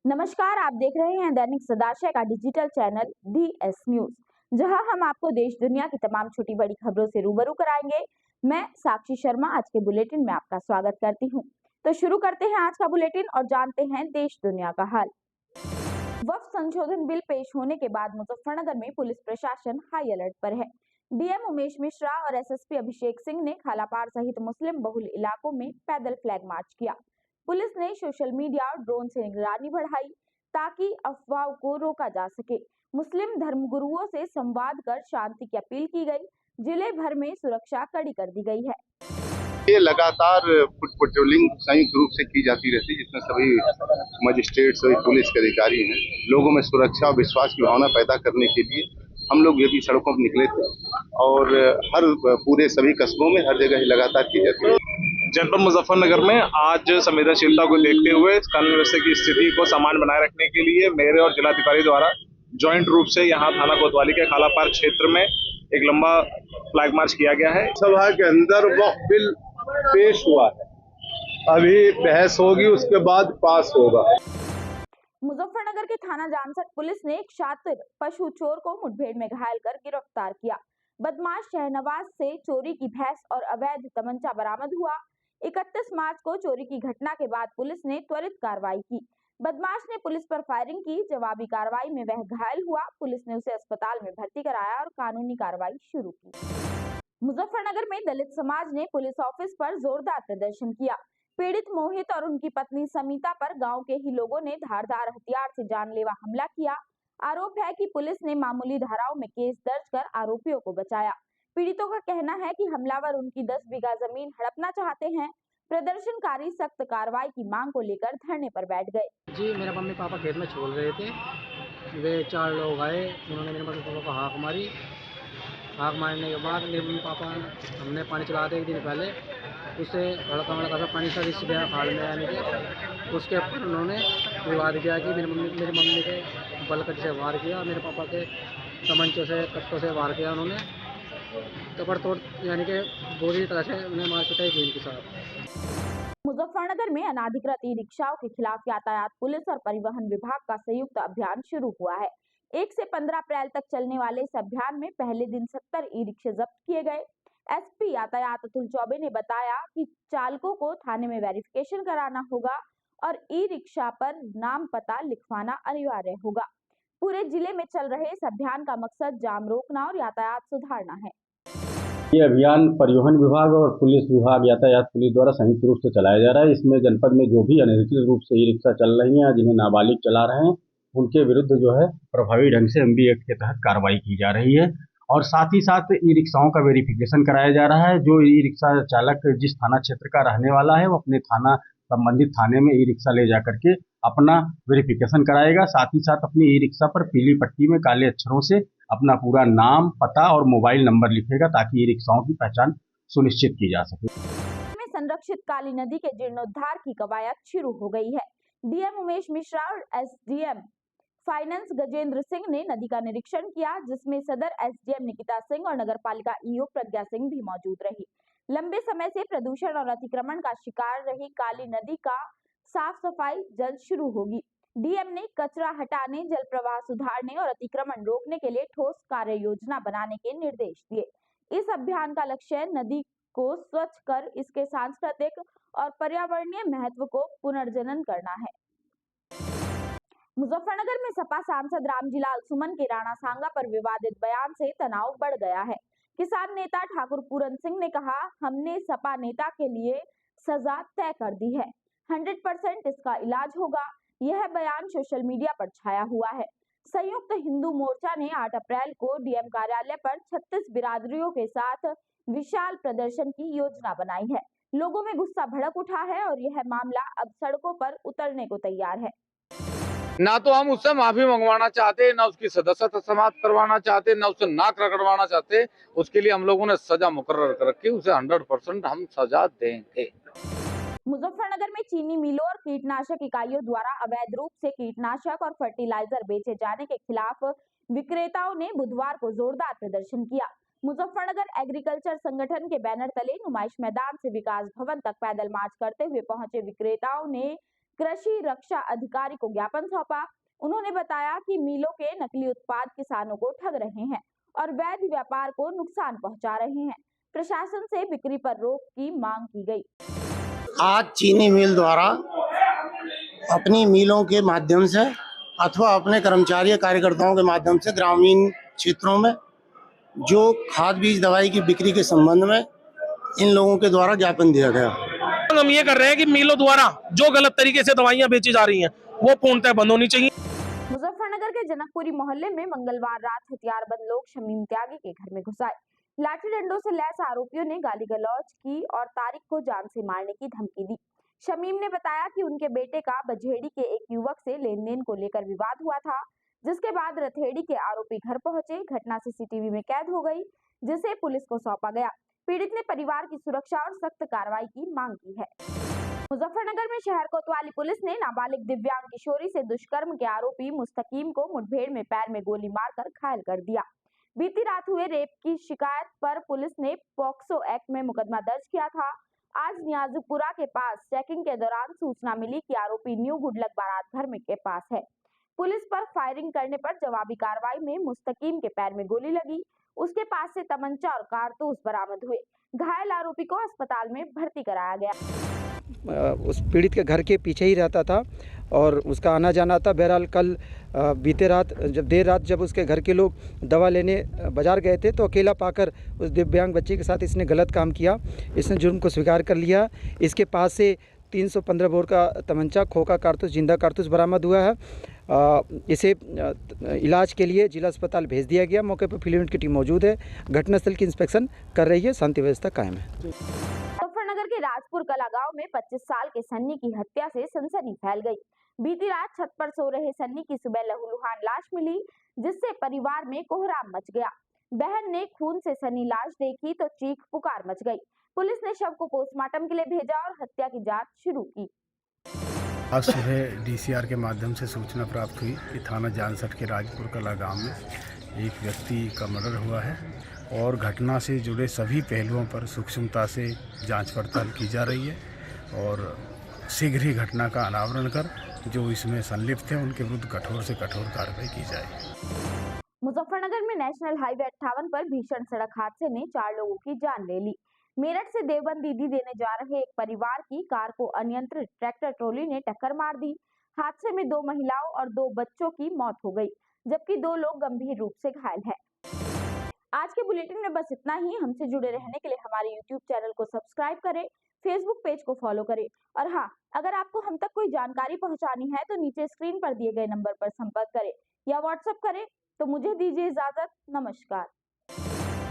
नमस्कार, आप देख रहे हैं दैनिक सदाशय का डिजिटल चैनल DS न्यूज, जहां हम आपको देश दुनिया की तमाम छोटी बड़ी खबरों से रूबरू कराएंगे। मैं साक्षी शर्मा आज के बुलेटिन में आपका स्वागत करती हूं। तो शुरू करते हैं आज का बुलेटिन और जानते हैं देश दुनिया का हाल। वक्फ संशोधन बिल पेश होने के बाद मुजफ्फरनगर में पुलिस प्रशासन हाई अलर्ट पर है। DM उमेश मिश्रा और SSP अभिषेक सिंह ने खालापार सहित मुस्लिम बहुल इलाकों में पैदल फ्लैग मार्च किया। पुलिस ने सोशल मीडिया और ड्रोन से निगरानी बढ़ाई ताकि अफवाह को रोका जा सके। मुस्लिम धर्मगुरुओं से संवाद कर शांति की अपील की गई। जिले भर में सुरक्षा कड़ी कर दी गई है। ये लगातार फुट पेट्रोलिंग संयुक्त रूप से की जाती रहती है, जिसमें सभी मजिस्ट्रेट, सभी पुलिस के अधिकारी हैं। लोगों में सुरक्षा और विश्वास की भावना पैदा करने के लिए हम लोग ये भी सड़कों पर निकले थे और हर पूरे सभी कस्बों में हर जगह लगातार की जाती है। जनपद मुजफ्फरनगर में आज संवेदनशीलता को देखते हुए कानून व्यवस्था की स्थिति को समान बनाए रखने के लिए मेरे और जिलाधिकारी द्वारा ज्वाइंट रूप से यहाँ थाना कोतवाली के खालापार क्षेत्र में एक लंबा फ्लैग मार्च किया गया है। सभा के अंदर वक्फ बिल पेश हुआ है, अभी बहस होगी, उसके बाद पास होगा। मुजफ्फरनगर के थाना जामसर पुलिस ने एक शातिर पशु चोर को मुठभेड़ में घायल कर गिरफ्तार किया। बदमाश शहनवाज से चोरी की भैंस और अवैध तमंचा बरामद हुआ। 31 मार्च को चोरी की घटना के बाद पुलिस ने त्वरित कार्रवाई की। बदमाश ने पुलिस पर फायरिंग की। जवाबी कार्रवाई में वह घायल हुआ। पुलिस ने उसे अस्पताल में भर्ती कराया और कानूनी कार्रवाई शुरू की। मुजफ्फरनगर में दलित समाज ने पुलिस ऑफिस पर जोरदार प्रदर्शन किया। पीड़ित मोहित और उनकी पत्नी समीता पर गांव के ही लोगों ने धारदार हथियार से जानलेवा हमला किया। आरोप है कि पुलिस ने मामूली धाराओं में केस दर्ज कर आरोपियों को बचाया। पीड़ितों का कहना है कि हमलावर उनकी 10 बीघा जमीन हड़पना चाहते हैं। प्रदर्शनकारी सख्त कार्रवाई की मांग को लेकर धरने पर बैठ गए। जी, मेरे मम्मी पापा खेत में छोड़ रहे थे। वे 4 लोग आए, उन्होंने मेरे मम्मी पापा को हाँक मारी। हाँक मारने के बाद मेरे मम्मी पापा हमने पानी चला दिया 1 दिन पहले, उससे हल्का सा पानी सा रिस गया खाल में आने के। उसके ऊपर उन्होंने विवाद किया कि मेरी मम्मी के बलकट से वार किया, मेरे पापा के तमंचे से कट्टों से वार किया। उन्होंने तोड़ यानी कि बुरी तरह से उन्हें मार पिटाई की इनके साथ। मुजफ्फरनगर में अनाधिकृत ई-रिक्शाओं के खिलाफ यातायात पुलिस और परिवहन विभाग का संयुक्त अभियान शुरू हुआ है। 1 से 15 अप्रैल तक चलने वाले इस अभियान में पहले दिन 70 ई-रिक्शे जब्त किए गए। SP यातायात अतुल चौबे ने बताया कि चालकों को थाने में वेरिफिकेशन कराना होगा और ई-रिक्शा पर नाम पता लिखवाना अनिवार्य होगा। पूरे जिले में चल रहे इस अभियान का मकसद जाम रोकना और यातायात सुधारना है। ये अभियान परिवहन विभाग और पुलिस विभाग, यातायात पुलिस द्वारा संयुक्त रूप से चलाया जा रहा है। इसमें जनपद में जो भी अनधिकृत रूप से ई रिक्शा चल रही हैं, जिन्हें नाबालिग चला रहे हैं, उनके विरुद्ध जो है प्रभावी ढंग से MB एक्ट के तहत कार्रवाई की जा रही है। और साथ ही साथ ई रिक्शाओं का वेरिफिकेशन कराया जा रहा है। जो ई रिक्शा चालक जिस थाना क्षेत्र का रहने वाला है, वो अपने संबंधित थाने में ई रिक्शा ले जा करके अपना वेरिफिकेशन कराएगा। साथ ही साथ अपनी ई रिक्शा पर पीली पट्टी में काले अक्षरों से अपना पूरा नाम, पता और मोबाइल नंबर लिखेगा, ताकि ई रिक्शाओं की पहचान सुनिश्चित की जा सके। में संरक्षित काली नदी के जीर्णोद्धार की कवायद शुरू हो गई है। DM उमेश मिश्रा और SDM फाइनेंस गजेंद्र सिंह ने नदी का निरीक्षण किया, जिसमें सदर SDM निकिता सिंह और नगर पालिका EO प्रज्ञा सिंह भी मौजूद रही। लंबे समय से प्रदूषण और अतिक्रमण का शिकार रही काली नदी का साफ सफाई जल्द शुरू होगी। DM ने कचरा हटाने, जल प्रवाह सुधारने और अतिक्रमण रोकने के लिए ठोस कार्य योजना बनाने के निर्देश दिए। इस अभियान का लक्ष्य नदी को स्वच्छ कर इसके सांस्कृतिक और पर्यावरणीय महत्व को पुनर्जनन करना है। मुजफ्फरनगर में सपा सांसद रामजीलाल सुमन के राणा सांगा पर विवादित बयान से तनाव बढ़ गया है। किसान नेता ठाकुर पूरन सिंह ने कहा, हमने सपा नेता के लिए सजा तय कर दी है, 100% इसका इलाज होगा। यह बयान सोशल मीडिया पर छाया हुआ है। संयुक्त हिंदू मोर्चा ने 8 अप्रैल को DM कार्यालय पर 36 बिरादरियों के साथ विशाल प्रदर्शन की योजना बनाई है। लोगों में गुस्सा भड़क उठा है और यह मामला अब सड़कों पर उतरने को तैयार है। ना तो हम उससे माफी मंगवाना चाहते, ना उसकी सदस्यता समाप्त करवाना चाहते, ना उससे नाक रगड़वाना चाहते। उसके लिए हम लोगों ने सजा मुकर्रर कर रखी, उसे 100% हम सजा देंगे। मुजफ्फरनगर में चीनी मिलों और कीटनाशक इकाइयों द्वारा अवैध रूप से कीटनाशक और फर्टिलाइजर बेचे जाने के खिलाफ विक्रेताओं ने बुधवार को जोरदार प्रदर्शन किया। मुजफ्फरनगर एग्रीकल्चर संगठन के बैनर तले नुमाइश मैदान से विकास भवन तक पैदल मार्च करते हुए पहुंचे विक्रेताओं ने कृषि रक्षा अधिकारी को ज्ञापन सौंपा। उन्होंने बताया कि मिलों के नकली उत्पाद किसानों को ठग रहे हैं और वैध व्यापार को नुकसान पहुंचा रहे हैं। प्रशासन से बिक्री पर रोक की मांग की गई। आज चीनी मिल द्वारा अपनी मिलों के माध्यम से अथवा अपने कर्मचारी कार्यकर्ताओं के माध्यम से ग्रामीण क्षेत्रों में जो खाद बीज दवाई की बिक्री के संबंध में इन लोगों के द्वारा ज्ञापन दिया गया। हम ये कर रहे हैं कि मिलों द्वारा जो गलत तरीके से दवाइयां बेची जा रही हैं वो पूर्णतः बंद होनी चाहिए। मुजफ्फरनगर के जनकपुरी मोहल्ले में मंगलवार रात हथियारबंद लोग शमीम त्यागी के घर में घुस आए। लाठी डंडों से लैस आरोपियों ने गाली गलौज की और तारिक को जान से मारने की धमकी दी। शमीम ने बताया कि उनके बेटे का बझेड़ी के एक युवक से लेन देन को लेकर विवाद हुआ था, जिसके बाद रथेड़ी के आरोपी घर पहुंचे। घटना सीसीटीवी में कैद हो गई, जिसे पुलिस को सौंपा गया। पीड़ित ने परिवार की सुरक्षा और सख्त कार्रवाई की मांग की है। मुजफ्फरनगर में शहर कोतवाली पुलिस ने नाबालिग दिव्यांग किशोरी से दुष्कर्म के आरोपी मुस्तकीम को मुठभेड़ में पैर में गोली मारकर घायल कर दिया। बीती रात हुए रेप की शिकायत पर पुलिस ने पॉक्सो एक्ट में मुकदमा दर्ज किया था। आज नियाजुपुरा के पास चेकिंग के दौरान सूचना मिली कि आरोपी न्यू गुडलक बारात घर में के पास है। पुलिस पर फायरिंग करने पर जवाबी कार्रवाई में मुस्तकीम के पैर में गोली लगी। उसके पास से तमंचा और कारतूस बरामद हुए। घायल आरोपी को अस्पताल में भर्ती कराया गया। उस पीड़ित के घर के पीछे ही रहता था और उसका आना जाना था। बहरहाल कल बीते रात देर रात जब उसके घर के लोग दवा लेने बाजार गए थे तो अकेला पाकर उस दिव्यांग बच्चे के साथ इसने गलत काम किया। इसने जुर्म को स्वीकार कर लिया। इसके पास से 315 बोर का तमंचा, खोखा कारतूस, जिंदा कारतूस बरामद हुआ है। इसे इलाज के लिए जिला अस्पताल भेज दिया गया। मौके पर फील्ड की टीम मौजूद है, घटनास्थल की इंस्पेक्शन कर रही है। शांति व्यवस्था कायम है। मुजफ्फरनगर के राजपुर कला गांव में 25 साल के सन्नी की हत्या से सनसनी फैल गई। बीती रात छत पर सो रहे सन्नी की सुबह लहूलुहान लाश मिली, जिससे परिवार में कोहराम मच गया। बहन ने खून से सनी लाश देखी तो चीख पुकार मच गई। पुलिस ने शव को पोस्टमार्टम के लिए भेजा और हत्या की जांच शुरू की। आज सुबह डीसीआर के माध्यम से सूचना प्राप्त हुई कि थाना जानसठ के राजपुर कला गांव में एक व्यक्ति का मर्डर हुआ है और घटना से जुड़े सभी पहलुओं पर सूक्ष्मता से जांच पड़ताल की जा रही है और शीघ्र ही घटना का अनावरण कर जो इसमें संलिप्त हैं उनके विरुद्ध कठोर से कठोर कार्रवाई की जाए। मुजफ्फरनगर में नेशनल हाईवे 58 पर भीषण सड़क हादसे ने 4 लोगों की जान ले ली। मेरठ से देवबंद दीदी देने जा रहे एक परिवार की कार को अनियंत्रित ट्रैक्टर ट्रॉली ने टक्कर मार दी। हादसे में 2 महिलाओं और 2 बच्चों की मौत हो गई, जबकि 2 लोग गंभीर रूप से घायल हैं। आज के बुलेटिन में बस इतना ही। हमसे जुड़े रहने के लिए हमारे YouTube चैनल को सब्सक्राइब करें, Facebook पेज को फॉलो करें और हाँ, अगर आपको हम तक कोई जानकारी पहुंचानी है तो नीचे स्क्रीन पर दिए गए नंबर पर संपर्क करें या व्हाट्सएप करें। तो मुझे दीजिए इजाजत। नमस्कार।